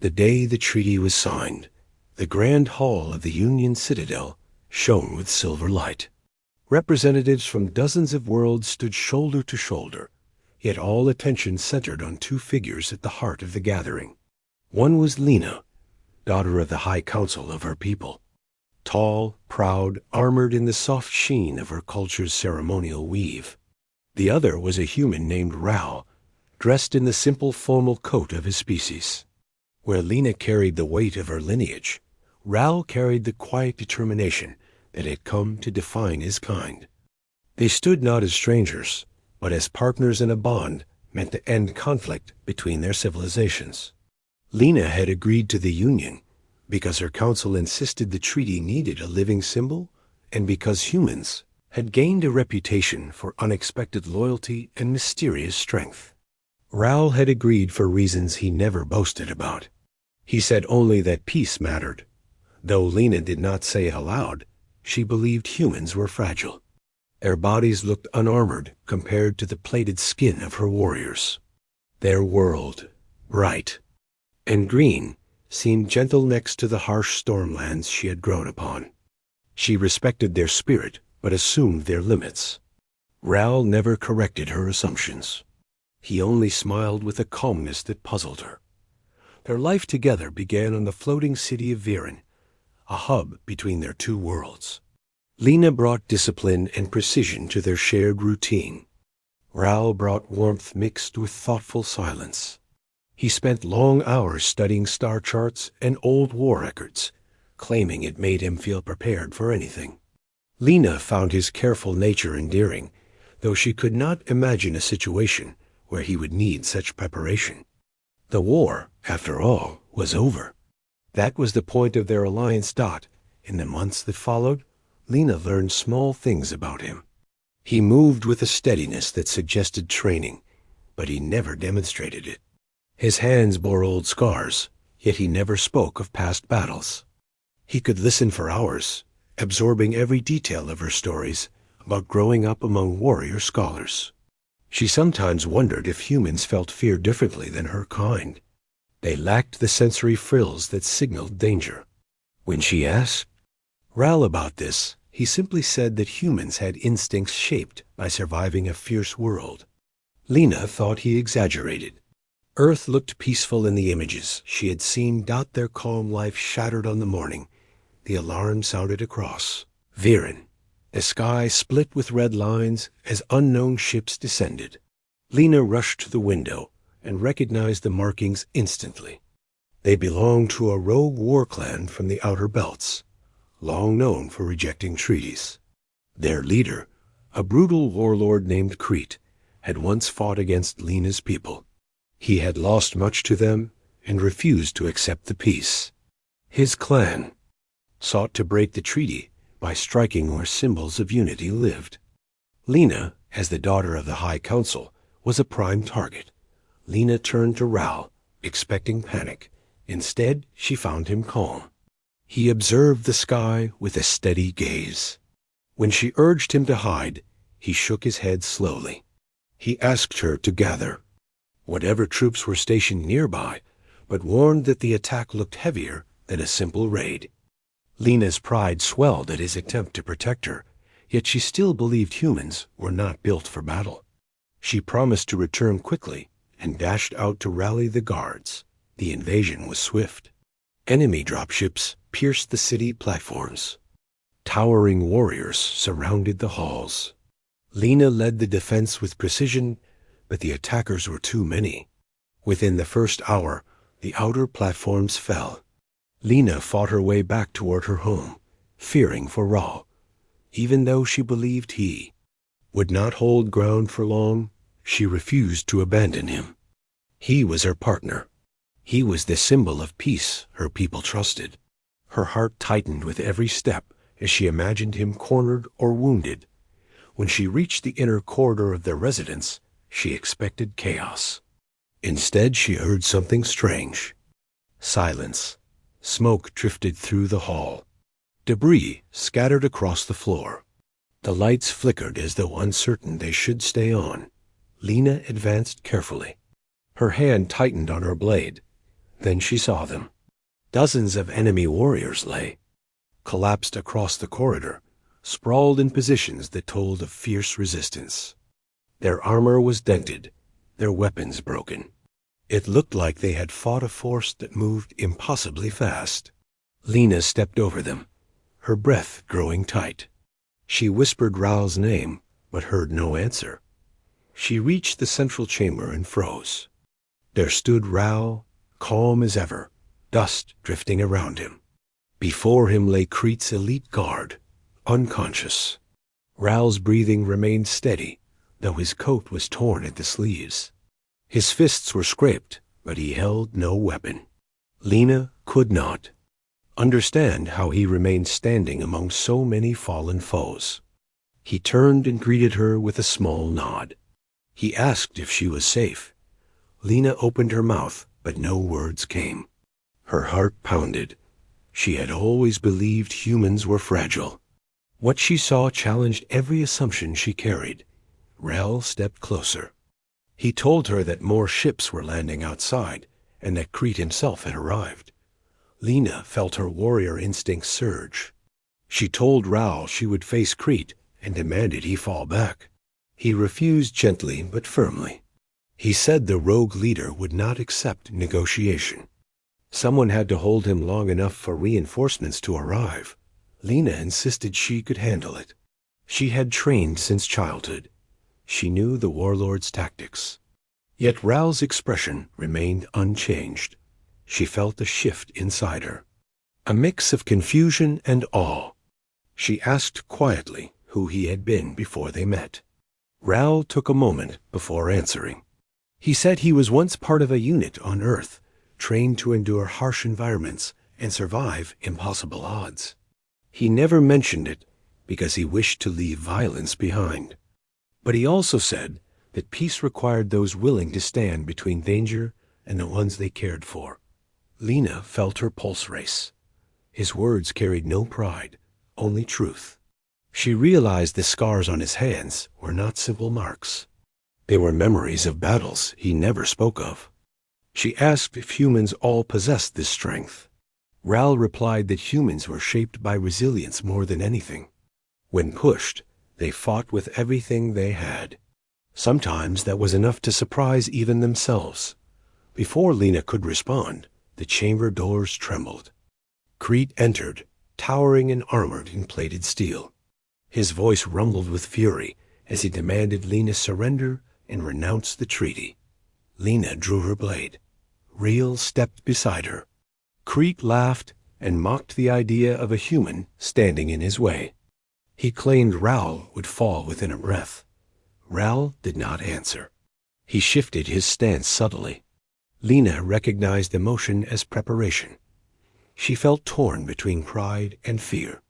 The day the treaty was signed, the grand hall of the Union Citadel shone with silver light. Representatives from dozens of worlds stood shoulder to shoulder, yet all attention centered on two figures at the heart of the gathering. One was Lena, daughter of the High Council of her people. Tall, proud, armored in the soft sheen of her culture's ceremonial weave. The other was a human named Ral, dressed in the simple formal coat of his species. Where Lena carried the weight of her lineage, Ral carried the quiet determination that had come to define his kind. They stood not as strangers, but as partners in a bond meant to end conflict between their civilizations. Lena had agreed to the union because her council insisted the treaty needed a living symbol, and because humans had gained a reputation for unexpected loyalty and mysterious strength. Ral had agreed for reasons he never boasted about. He said only that peace mattered. Though Lena did not say it aloud, she believed humans were fragile. Their bodies looked unarmored compared to the plated skin of her warriors. Their world, bright and green, seemed gentle next to the harsh stormlands she had grown upon. She respected their spirit, but assumed their limits. Ral never corrected her assumptions. He only smiled with a calmness that puzzled her. Their life together began on the floating city of Viren, a hub between their two worlds. Lena brought discipline and precision to their shared routine. Ral brought warmth mixed with thoughtful silence. He spent long hours studying star charts and old war records, claiming it made him feel prepared for anything. Lena found his careful nature endearing, though she could not imagine a situation where he would need such preparation. The war, after all, was over. That was the point of their alliance. In the months that followed, Lena learned small things about him. He moved with a steadiness that suggested training, but he never demonstrated it. His hands bore old scars, yet he never spoke of past battles. He could listen for hours, absorbing every detail of her stories about growing up among warrior scholars. She sometimes wondered if humans felt fear differently than her kind. They lacked the sensory frills that signaled danger. When she asked Ral about this, he simply said that humans had instincts shaped by surviving a fierce world. Lena thought he exaggerated. Earth looked peaceful in the images she had seen. Their calm life shattered on the morning. The alarm sounded across Viren. The sky split with red lines as unknown ships descended. Lena rushed to the window and recognized the markings instantly. They belonged to a rogue war clan from the Outer Belts, long known for rejecting treaties. Their leader, a brutal warlord named Crete, had once fought against Lena's people. He had lost much to them and refused to accept the peace. His clan sought to break the treaty by striking where symbols of unity lived. Lena, as the daughter of the High Council, was a prime target. Lena turned to Ral, expecting panic. Instead, she found him calm. He observed the sky with a steady gaze. When she urged him to hide, he shook his head slowly. He asked her to gather whatever troops were stationed nearby, but warned that the attack looked heavier than a simple raid. Lena's pride swelled at his attempt to protect her, yet she still believed humans were not built for battle. She promised to return quickly and dashed out to rally the guards. The invasion was swift. Enemy dropships pierced the city platforms. Towering warriors surrounded the halls. Lena led the defense with precision, but the attackers were too many. Within the first hour, the outer platforms fell. Lena fought her way back toward her home, fearing for Ra. Even though she believed he would not hold ground for long, she refused to abandon him. He was her partner. He was the symbol of peace her people trusted. Her heart tightened with every step as she imagined him cornered or wounded. When she reached the inner corridor of their residence, she expected chaos. Instead, she heard something strange. Silence. Smoke drifted through the hall. Debris scattered across the floor. The lights flickered as though uncertain they should stay on. Lena advanced carefully. Her hand tightened on her blade. Then she saw them. Dozens of enemy warriors lay, collapsed across the corridor, sprawled in positions that told of fierce resistance. Their armor was dented, their weapons broken. It looked like they had fought a force that moved impossibly fast. Lena stepped over them, her breath growing tight. She whispered Raoul's name, but heard no answer. She reached the central chamber and froze. There stood Raoul, calm as ever, dust drifting around him. Before him lay Crete's elite guard, unconscious. Raoul's breathing remained steady, though his coat was torn at the sleeves. His fists were scraped, but he held no weapon. Lena could not understand how he remained standing among so many fallen foes. He turned and greeted her with a small nod. He asked if she was safe. Lena opened her mouth, but no words came. Her heart pounded. She had always believed humans were fragile. What she saw challenged every assumption she carried. Raoul stepped closer. He told her that more ships were landing outside, and that Crete himself had arrived. Lena felt her warrior instinct surge. She told Raoul she would face Crete and demanded he fall back. He refused gently but firmly. He said the rogue leader would not accept negotiation. Someone had to hold him long enough for reinforcements to arrive. Lena insisted she could handle it. She had trained since childhood. She knew the warlord's tactics. Yet Raoul's expression remained unchanged. She felt a shift inside her, a mix of confusion and awe. She asked quietly who he had been before they met. Raoul took a moment before answering. He said he was once part of a unit on Earth, trained to endure harsh environments and survive impossible odds. He never mentioned it because he wished to leave violence behind. But he also said that peace required those willing to stand between danger and the ones they cared for. Lena felt her pulse race. His words carried no pride, only truth. She realized the scars on his hands were not simple marks. They were memories of battles he never spoke of. She asked if humans all possessed this strength. Raoul replied that humans were shaped by resilience more than anything. When pushed, they fought with everything they had. Sometimes that was enough to surprise even themselves. Before Lena could respond, the chamber doors trembled. Crete entered, towering and armored in plated steel. His voice rumbled with fury as he demanded Lena surrender and renounce the treaty. Lena drew her blade. Raoul stepped beside her. Crete laughed and mocked the idea of a human standing in his way. He claimed Raoul would fall within a breath. Raoul did not answer. He shifted his stance subtly. Lena recognized emotion as preparation. She felt torn between pride and fear.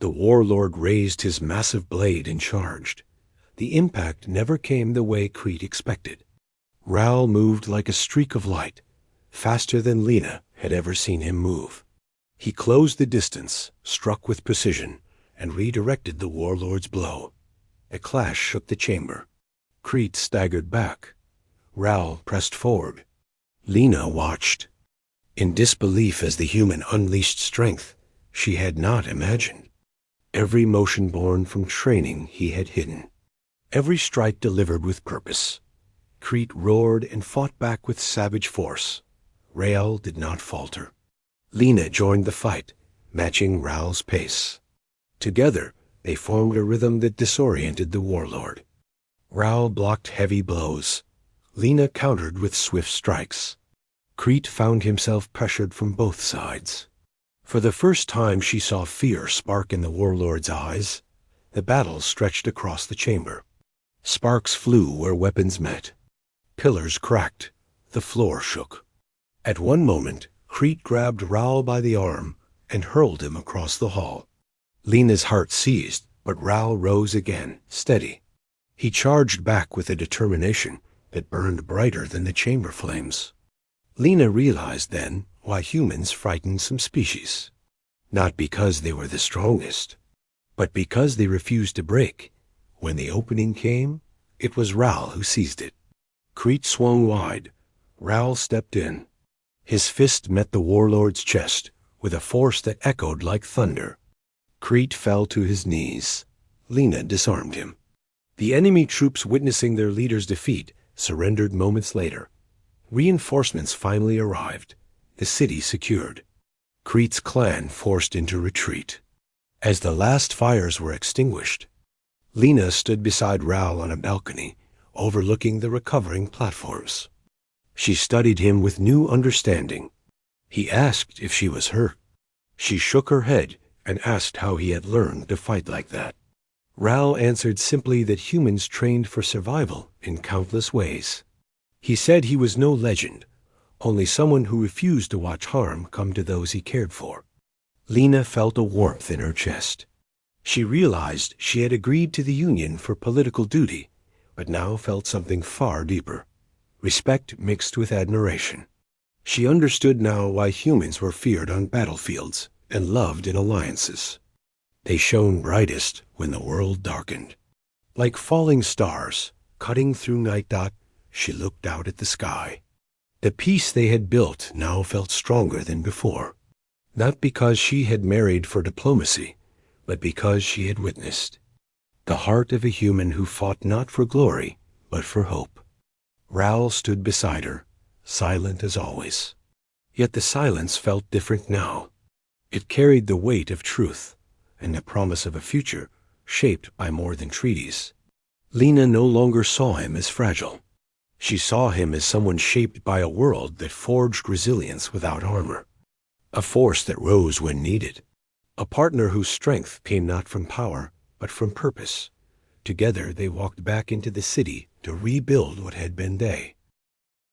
The warlord raised his massive blade and charged. The impact never came the way Crete expected. Raoul moved like a streak of light, faster than Lena had ever seen him move. He closed the distance, struck with precision, and redirected the warlord's blow. A clash shook the chamber. Crete staggered back. Raoul pressed forward. Lena watched, in disbelief as the human unleashed strength she had not imagined. Every motion born from training he had hidden. Every strike delivered with purpose. Crete roared and fought back with savage force. Raoul did not falter. Lena joined the fight, matching Raoul's pace. Together, they formed a rhythm that disoriented the warlord. Raoul blocked heavy blows. Lena countered with swift strikes. Crete found himself pressured from both sides. For the first time she saw fear spark in the warlord's eyes. The battle stretched across the chamber. Sparks flew where weapons met. Pillars cracked. The floor shook. At one moment, Crete grabbed Raoul by the arm and hurled him across the hall. Lena's heart seized, but Raoul rose again, steady. He charged back with a determination that burned brighter than the chamber flames. Lena realized then why humans frightened some species. Not because they were the strongest, but because they refused to break. When the opening came, it was Raoul who seized it. Crete swung wide. Raoul stepped in. His fist met the warlord's chest with a force that echoed like thunder. Crete fell to his knees. Lena disarmed him. The enemy troops, witnessing their leader's defeat, surrendered moments later. Reinforcements finally arrived, the city secured. Crete's clan forced into retreat. As the last fires were extinguished, Lena stood beside Raoul on a balcony, overlooking the recovering platforms. She studied him with new understanding. He asked if she was hurt. She shook her head and asked how he had learned to fight like that. Raoul answered simply that humans trained for survival in countless ways. He said he was no legend, only someone who refused to watch harm come to those he cared for. Lena felt a warmth in her chest. She realized she had agreed to the Union for political duty, but now felt something far deeper. Respect mixed with admiration. She understood now why humans were feared on battlefields and loved in alliances. They shone brightest when the world darkened. Like falling stars, cutting through night, she looked out at the sky. The peace they had built now felt stronger than before, not because she had married for diplomacy, but because she had witnessed the heart of a human who fought not for glory, but for hope. Raoul stood beside her, silent as always. Yet the silence felt different now. It carried the weight of truth and the promise of a future shaped by more than treaties. Lena no longer saw him as fragile. She saw him as someone shaped by a world that forged resilience without armor, a force that rose when needed, a partner whose strength came not from power, but from purpose. Together they walked back into the city to rebuild what had been they.